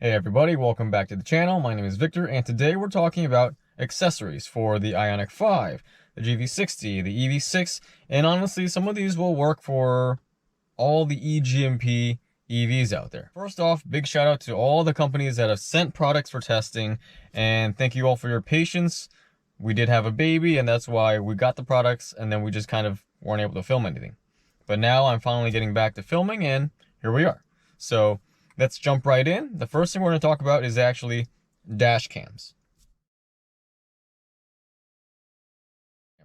Hey everybody, welcome back to the channel. My name is Victor, and today we're talking about accessories for the Ioniq 5, the GV60, the EV6, and honestly, some of these will work for all the EGMP EVs out there. First off, big shout out to all the companies that have sent products for testing, and thank you all for your patience. We did have a baby, and that's why we got the products, and then we just kind of weren't able to film anything. But now I'm finally getting back to filming, and here we are. So let's jump right in. The first thing we're going to talk about is actually dash cams.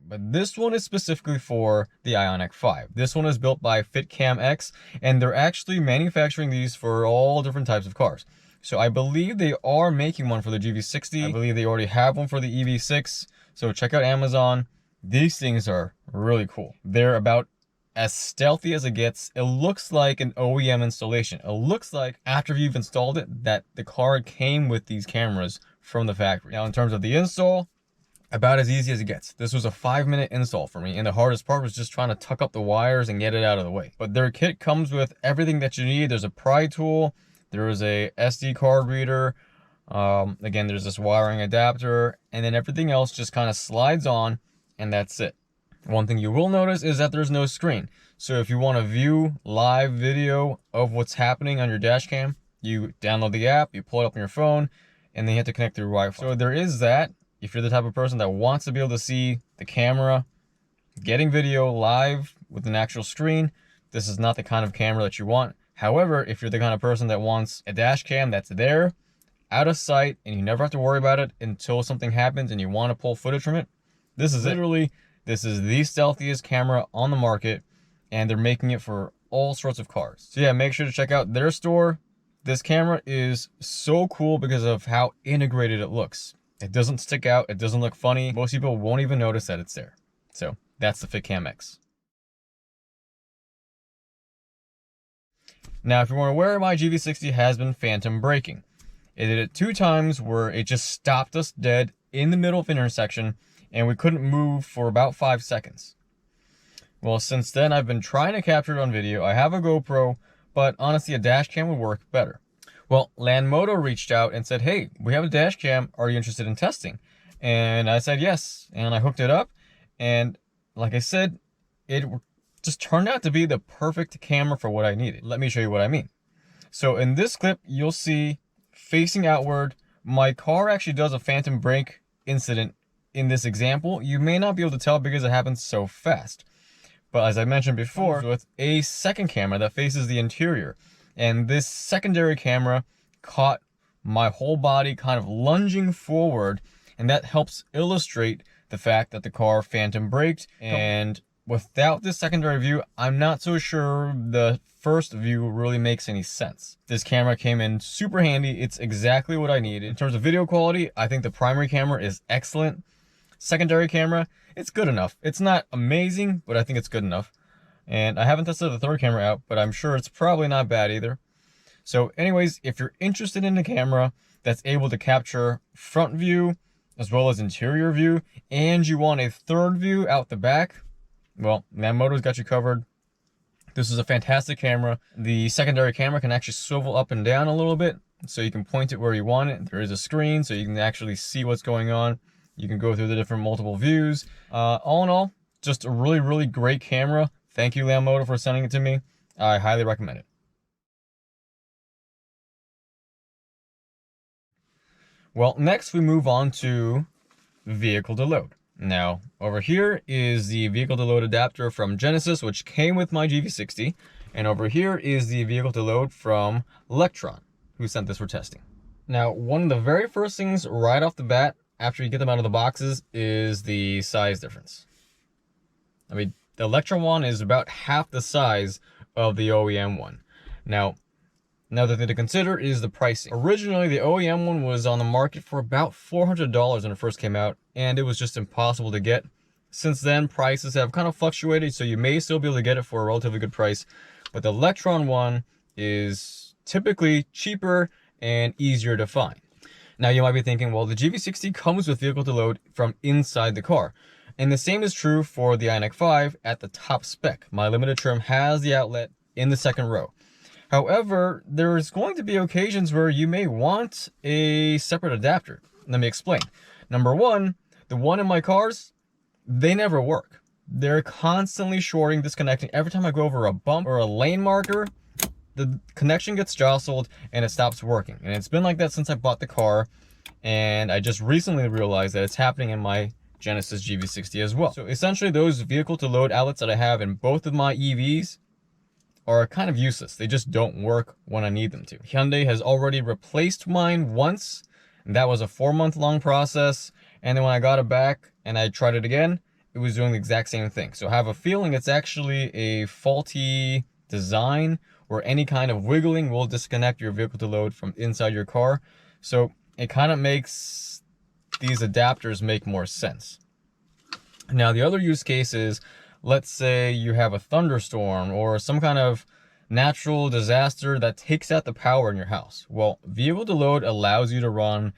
But this one is specifically for the Ioniq 5. This one is built by FitCamX, and they're actually manufacturing these for all different types of cars. So I believe they are making one for the GV60. I believe they already have one for the EV6. So check out Amazon. These things are really cool. They're about as stealthy as it gets. It looks like an OEM installation. It looks like after you've installed it that the car came with these cameras from the factory. Now in terms of the install, about as easy as it gets. This was a 5-minute install for me, and the hardest part was just trying to tuck up the wires and get it out of the way. But their kit comes with everything that you need. There's a pry tool, there is a SD card reader, again there's this wiring adapter, and then everything else just kind of slides on, and that's it. One thing you will notice is that there's no screen. So if you want to view live video of what's happening on your dash cam, you download the app, you pull it up on your phone, and then you have to connect through Wi-Fi. So there is that. If you're the type of person that wants to be able to see the camera getting video live with an actual screen, this is not the kind of camera that you want. However, if you're the kind of person that wants a dash cam that's there, out of sight, and you never have to worry about it until something happens and you want to pull footage from it, this is literally, this is the stealthiest camera on the market, and they're making it for all sorts of cars. So yeah, make sure to check out their store. This camera is so cool because of how integrated it looks. It doesn't stick out, it doesn't look funny. Most people won't even notice that it's there. So that's the FitCamX. Now, if you weren't aware, my GV60 has been phantom braking. It did it 2 times where it just stopped us dead in the middle of an intersection, and we couldn't move for about 5 seconds. Well, since then, I've been trying to capture it on video. I have a GoPro, but honestly, a dash cam would work better. Well, Lanmodo reached out and said, hey, we have a dash cam. Are you interested in testing? And I said yes, and I hooked it up. And like I said, it just turned out to be the perfect camera for what I needed. Let me show you what I mean. So in this clip, you'll see facing outward, my car actually does a phantom brake incident in this example. You may not be able to tell because it happens so fast. But as I mentioned before, with a second camera that faces the interior, and this secondary camera caught my whole body kind of lunging forward, and that helps illustrate the fact that the car phantom braked. And without this secondary view, I'm not so sure the first view really makes any sense. This camera came in super handy. It's exactly what I needed. In terms of video quality, I think the primary camera is excellent. Secondary camera, it's good enough. It's not amazing, but I think it's good enough. And I haven't tested the third camera out, but I'm sure it's probably not bad either. So anyways, if you're interested in a camera that's able to capture front view as well as interior view, and you want a third view out the back, well, Lanmodo's got you covered. This is a fantastic camera. The secondary camera can actually swivel up and down a little bit, so you can point it where you want it. There is a screen, so you can actually see what's going on. You can go through the different multiple views. All in all, just a really, really great camera. Thank you, Lanmodo, for sending it to me. I highly recommend it. Well, next we move on to vehicle to load. Now, over here is the vehicle to load adapter from Genesis, which came with my GV60. And over here is the vehicle to load from Lectron, who sent this for testing. Now, one of the very first things right off the bat, after you get them out of the boxes, is the size difference. I mean, the Lectron one is about half the size of the OEM one. Now, another thing to consider is the pricing. Originally, the OEM one was on the market for about $400 when it first came out, and it was just impossible to get. Since then, prices have kind of fluctuated, so you may still be able to get it for a relatively good price. But the Lectron one is typically cheaper and easier to find. Now, you might be thinking, well, the GV60 comes with vehicle to load from inside the car. And the same is true for the Ioniq 5 at the top spec. My limited trim has the outlet in the second row. However, there's going to be occasions where you may want a separate adapter. Let me explain. Number one, the one in my cars, they never work. They're constantly shorting, disconnecting. Every time I go over a bump or a lane marker, the connection gets jostled and it stops working. And it's been like that since I bought the car. And I just recently realized that it's happening in my Genesis GV60 as well. So essentially those vehicle to load outlets that I have in both of my EVs are kind of useless. They just don't work when I need them to. Hyundai has already replaced mine once, and that was a 4-month-long process. And then when I got it back and I tried it again, it was doing the exact same thing. So I have a feeling it's actually a faulty design, or any kind of wiggling will disconnect your vehicle to load from inside your car. So it kind of makes these adapters make more sense. Now the other use case is, let's say you have a thunderstorm or some kind of natural disaster that takes out the power in your house. Well, vehicle to load allows you to run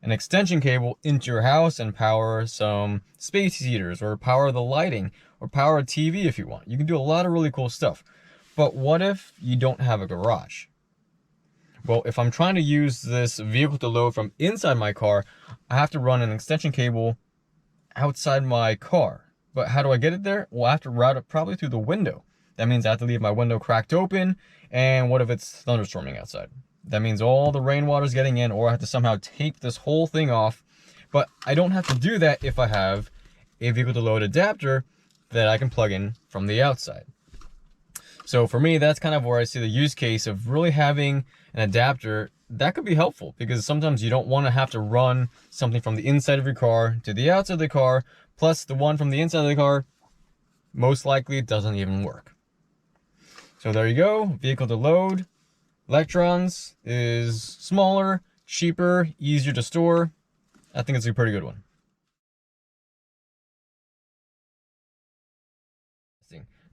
an extension cable into your house and power some space heaters, or power the lighting, or power a TV if you want. You can do a lot of really cool stuff. But what if you don't have a garage? Well, if I'm trying to use this vehicle to load from inside my car, I have to run an extension cable outside my car. But how do I get it there? Well, I have to route it probably through the window. That means I have to leave my window cracked open. And what if it's thunderstorming outside? That means all the rainwater's getting in, or I have to somehow tape this whole thing off. But I don't have to do that if I have a vehicle to load adapter that I can plug in from the outside. So for me, that's kind of where I see the use case of really having an adapter. That could be helpful, because sometimes you don't want to have to run something from the inside of your car to the outside of the car, plus the one from the inside of the car most likely doesn't even work. So there you go, vehicle to load. Lectrons is smaller, cheaper, easier to store. I think it's a pretty good one.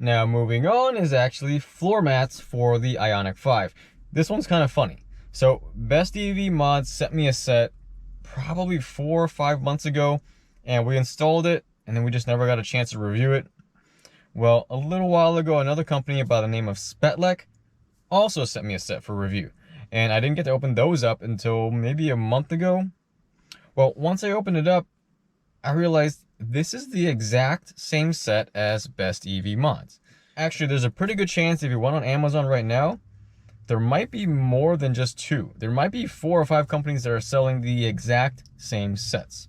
Now moving on is actually floor mats for the Ioniq 5. This one's kind of funny. So BestEVMod sent me a set probably 4 or 5 months ago, and we installed it, and then we just never got a chance to review it. Well, a little while ago, another company by the name of Spetlek also sent me a set for review, and I didn't get to open those up until maybe a month ago. Well, once I opened it up, I realized this is the exact same set as BestEVMod. Actually, there's a pretty good chance if you went on Amazon right now, there might be more than just 2. There might be 4 or 5 companies that are selling the exact same sets.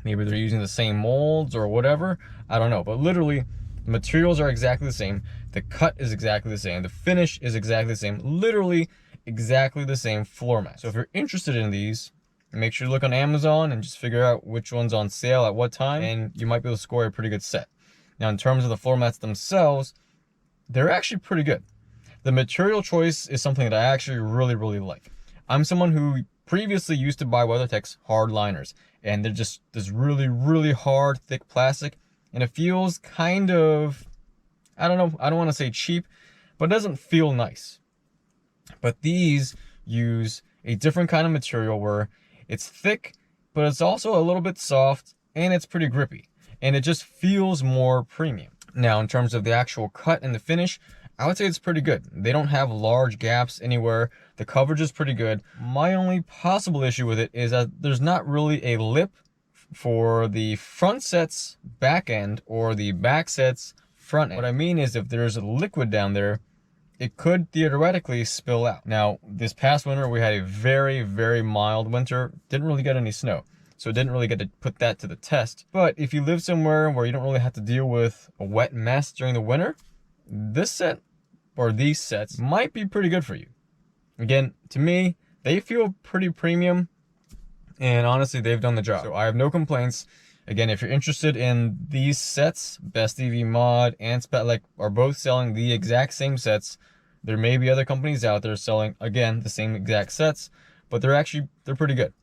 Maybe they're using the same molds or whatever, I don't know. But literally, the materials are exactly the same, the cut is exactly the same, the finish is exactly the same, literally exactly the same floor mat. So if you're interested in these, make sure you look on Amazon and just figure out which one's on sale at what time, and you might be able to score a pretty good set. Now, in terms of the floor mats themselves, they're actually pretty good. The material choice is something that I actually really like. I'm someone who previously used to buy WeatherTech's hard liners, and they're just this really hard, thick plastic, and it feels kind of, I don't know, I don't want to say cheap, but it doesn't feel nice. But these use a different kind of material where it's thick, but it's also a little bit soft, and it's pretty grippy, and it just feels more premium. Now, in terms of the actual cut and the finish, I would say it's pretty good. They don't have large gaps anywhere. The coverage is pretty good. My only possible issue with it is that there's not really a lip for the front set's back end or the back set's front end. What I mean is, if there's a liquid down there, it could theoretically spill out. Now, this past winter, we had a very mild winter. Didn't really get any snow, so didn't really get to put that to the test. But if you live somewhere where you don't really have to deal with a wet mess during the winter, this set, or these sets, might be pretty good for you. Again, to me, they feel pretty premium, and honestly, they've done the job. So I have no complaints. Again, if you're interested in these sets, BestEVMod and Spetlek are both selling the exact same sets. There may be other companies out there selling, again, the same exact sets, but they're pretty good.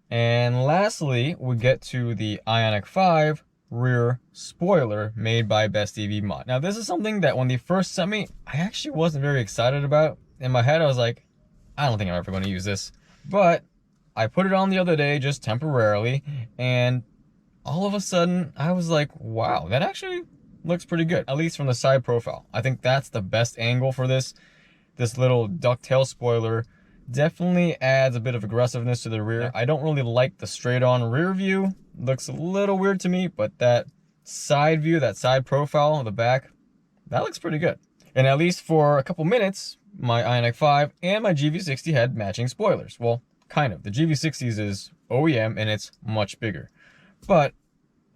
And lastly, we get to the Ioniq 5 rear spoiler made by BestEVMod. Now, this is something that when they first sent me, I actually wasn't very excited about. In my head, I was like, I don't think I'm ever going to use this. But I put it on the other day, just temporarily, and all of a sudden, I was like, wow, that actually looks pretty good, at least from the side profile. I think that's the best angle for this. This little ducktail spoiler definitely adds a bit of aggressiveness to the rear. I don't really like the straight-on rear view. Looks a little weird to me, but that side view, that side profile on the back, that looks pretty good. And at least for a couple minutes, my Ioniq 5 and my GV60 had matching spoilers. Well, kind of. The GV60's is OEM and it's much bigger. But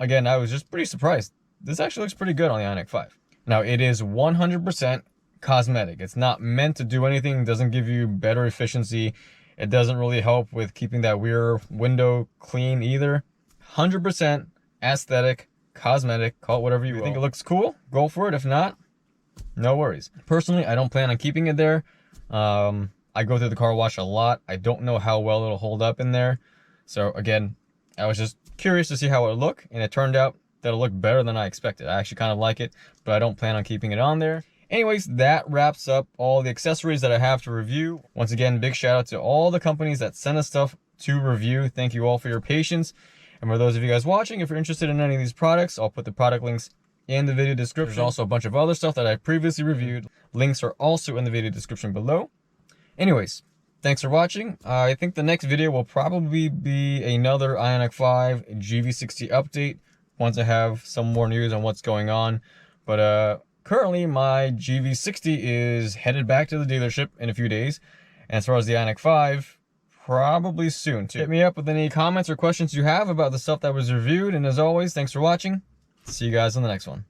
again, I was just pretty surprised. This actually looks pretty good on the Ioniq 5. Now, it is 100% cosmetic. It's not meant to do anything. It doesn't give you better efficiency. It doesn't really help with keeping that rear window clean either. 100% aesthetic, cosmetic, call it whatever you will. If you think it looks cool, go for it. If not, no worries. Personally, I don't plan on keeping it there. I go through the car wash a lot. I don't know how well it'll hold up in there. So again, I was just curious to see how it would look, and it turned out that it'll look better than I expected. I actually kind of like it, but I don't plan on keeping it on there. Anyways, that wraps up all the accessories that I have to review. Once again, big shout out to all the companies that send us stuff to review. Thank you all for your patience. And for those of you guys watching, if you're interested in any of these products, I'll put the product links in the video description. There's also a bunch of other stuff that I previously reviewed. Links are also in the video description below. Anyways, thanks for watching. I think the next video will probably be another Ioniq 5 GV60 update once I have some more news on what's going on. But currently, my GV60 is headed back to the dealership in a few days. And as far as the Ioniq 5, probably soon too. Hit me up with any comments or questions you have about the stuff that was reviewed. And as always, thanks for watching. See you guys on the next one.